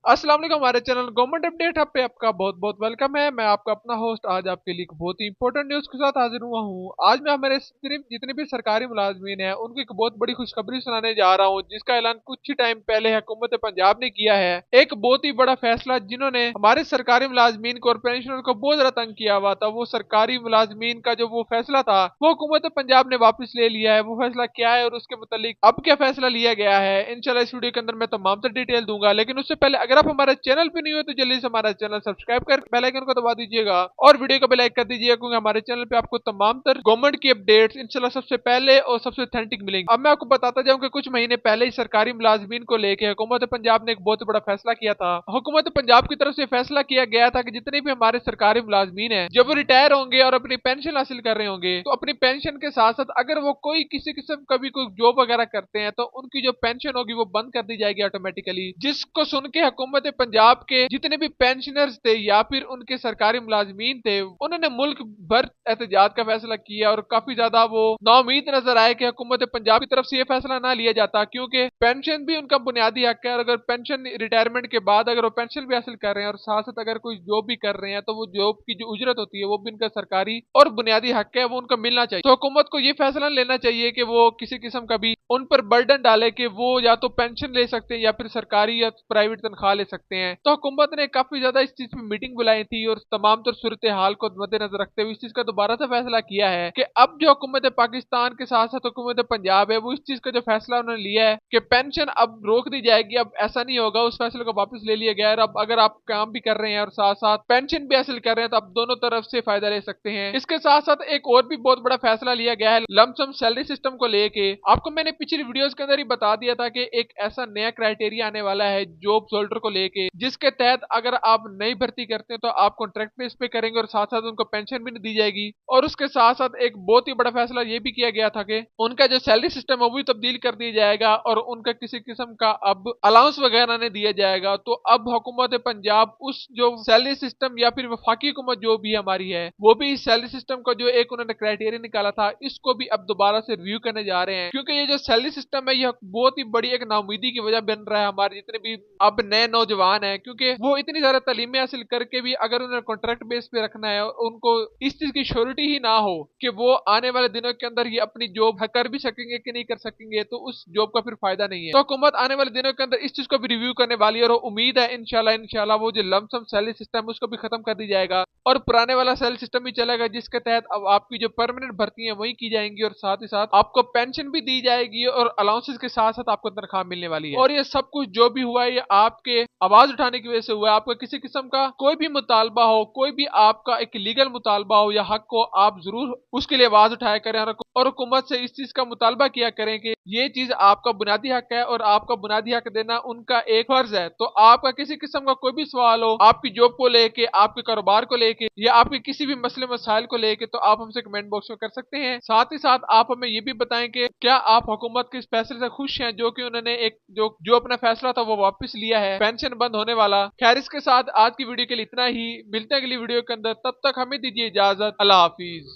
अस्सलाम वालेकुम। हमारे चैनल गवर्नमेंट अपडेट हब पे आपका बहुत बहुत वेलकम है। मैं आपका अपना होस्ट आज आपके लिए एक बहुत ही इंपॉर्टेंट न्यूज के साथ हाजिर हुआ हूँ। आज मैं हमारे सिर्फ जितने भी सरकारी मुलाजमीन हैं उनको एक बहुत बड़ी खुशखबरी सुनाने जा रहा हूँ, जिसका ऐलान कुछ ही टाइम पहले हुकूमत पंजाब ने किया है। एक बहुत ही बड़ा फैसला जिन्होंने हमारे सरकारी मुलाजमीन को और पेंशनर को बहुत ज्यादा तंग किया हुआ था, वो सरकारी मुलाजमीन का जो वो फैसला था वो हुकूमत पंजाब ने वापस ले लिया है। वो फैसला क्या है और उसके मुतालिक अब क्या फैसला लिया गया है, इंशाल्लाह इस वीडियो के अंदर मैं तमाम तर डिटेल दूंगा। लेकिन उससे पहले अगर आप हमारे चैनल पे नहीं हो तो जल्दी से हमारा चैनल सब्सक्राइब कर बेल आइकन को दबा दीजिएगा और वीडियो को भी लाइक कर दीजिएगा, क्योंकि हमारे चैनल पे आपको तमाम तर गवर्नमेंट की अपडेट्स इंशाल्लाह सबसे पहले और सबसे ऑथेंटिक मिलेंगी। अब मैं आपको बताता जाऊं कि कुछ महीने पहले ही सरकारी मुलाजमीन को लेकर हुकूमत पंजाब ने एक बहुत बड़ा फैसला किया था। हुकूमत पंजाब की तरफ से फैसला किया गया था कि जितने भी हमारे सरकारी मुलाजमीन हैं जब वो रिटायर होंगे और अपनी पेंशन हासिल कर रहे होंगे तो अपनी पेंशन के साथ साथ अगर वो कोई किसी किस्म का भी कोई जॉब वगैरह करते हैं तो उनकी जो पेंशन होगी वो बंद कर दी जाएगी ऑटोमेटिकली। जिसको सुन के हुकूमत पंजाब के जितने भी पेंशनर्स थे या फिर उनके सरकारी मुलाजमीन थे उन्होंने मुल्क भर एहतजाज का फैसला किया और काफी ज्यादा वो नाउमीद नजर आए कि हुकूमत पंजाब की तरफ से ये फैसला ना लिया जाता, क्योंकि पेंशन भी उनका बुनियादी हक है। और अगर पेंशन रिटायरमेंट के बाद अगर वो पेंशन भी हासिल कर रहे हैं और साथ साथ अगर कोई जॉब भी कर रहे हैं तो वो जॉब की जो उजरत होती है वो भी उनका सरकारी और बुनियादी हक है, वो उनको मिलना चाहिए। तो हुकूमत को ये फैसला लेना चाहिए कि वो किसी किस्म का भी उन पर बर्डन डाले कि वो या तो पेंशन ले सकते हैं या फिर सरकारी या प्राइवेट तनख्वाह ले सकते हैं। तो हुकूमत ने काफी ज्यादा इस चीज पे मीटिंग बुलाई थी और तमाम तर सूरत हाल को मद्देनजर रखते हुए इस चीज का दोबारा से फैसला किया है कि अब जो हुकूमत पाकिस्तान के साथ साथ हुकूमत पंजाब है वो इस चीज का जो फैसला उन्होंने लिया है कि पेंशन अब रोक दी जाएगी। अब ऐसा नहीं होगा, उस फैसले को वापस ले लिया गया है। अब अगर आप काम भी कर रहे हैं और साथ साथ पेंशन भी हासिल कर रहे हैं तो आप दोनों तरफ से फायदा ले सकते हैं। इसके साथ साथ एक और भी बहुत बड़ा फैसला लिया गया है लमसम सैलरी सिस्टम को लेके। आपको मैंने पिछली वीडियोस के अंदर ही बता दिया था कि एक ऐसा नया क्राइटेरिया आने वाला है जॉब होल्डर को लेके, जिसके तहत अगर आप नई भर्ती करते हैं तो आप कॉन्ट्रैक्ट बेस पे करेंगे और साथ साथ उनको पेंशन भी दी जाएगी। और उसके साथ साथ एक बहुत ही बड़ा फैसला ये भी किया गया था कि उनका जो सैलरी सिस्टम है वो भी तब्दील कर दिया जाएगा और उनका किसी किस्म का अब अलाउंस वगैरह नहीं दिया जाएगा। तो अब हुकूमत पंजाब उस जो सैलरी सिस्टम या फिर वफाकी हुकूमत जो भी हमारी है वो भी इस सैलरी सिस्टम का जो एक उन्होंने क्राइटेरिया निकाला था इसको भी अब दोबारा से रिव्यू करने जा रहे हैं, क्योंकि ये जो सैलरी सिस्टम है यह बहुत ही बड़ी एक नाउमीदी की वजह बन रहा है हमारे जितने भी अब नए नौजवान हैं, क्योंकि वो इतनी ज्यादा तालीमें हासिल करके भी अगर उन्हें कॉन्ट्रैक्ट बेस पे रखना है और उनको इस चीज की श्योरिटी ही ना हो कि वो आने वाले दिनों के अंदर ये अपनी जॉब कर भी सकेंगे कि नहीं कर सकेंगे तो उस जॉब का फिर फायदा नहीं है। तो हुकूमत आने वाले दिनों के अंदर इस चीज को भी रिव्यू करने वाली है और उम्मीद है इंशाल्लाह वो जो लमसम सैलरी सिस्टम उसको भी खत्म कर दी जाएगा और पुराने वाला सैलरी सिस्टम ही चलेगा, जिसके तहत अब आपकी जो परमानेंट भर्ती है वही की जाएंगी और साथ ही साथ आपको पेंशन भी दी जाएगी और अलाउंसेस के साथ साथ आपको तनख्वाह मिलने वाली है। और ये सब कुछ जो भी हुआ है ये आपके आवाज उठाने की वजह से हुआ है। आपका किसी किस्म का कोई भी मुतालबा हो, कोई भी आपका एक लीगल मुतालबा हो या हक हो, आप जरूर उसके लिए आवाज उठाया करें और हुकूमत से इस चीज का मुतालबा किया करें कि ये चीज आपका बुनियादी हक है और आपका बुनियादी हक देना उनका एक फर्ज है। तो आपका किसी किस्म का कोई भी सवाल हो आपकी जॉब को लेके, आपके कारोबार को लेके या आपके किसी भी मसले मसाइल को लेके तो आप हमसे कमेंट बॉक्स में कर सकते हैं। साथ ही साथ आप हमें ये भी बताएं कि क्या आप हुकूमत के इस फैसले से खुश हैं जो कि उन्होंने एक जो अपना फैसला था वो वापस लिया है पेंशन बंद होने वाला। खैर इसके साथ आज की वीडियो के लिए इतना ही, मिलते हैं अगली वीडियो के अंदर, तब तक हमें दीजिए इजाजत। अल्लाह हाफिज।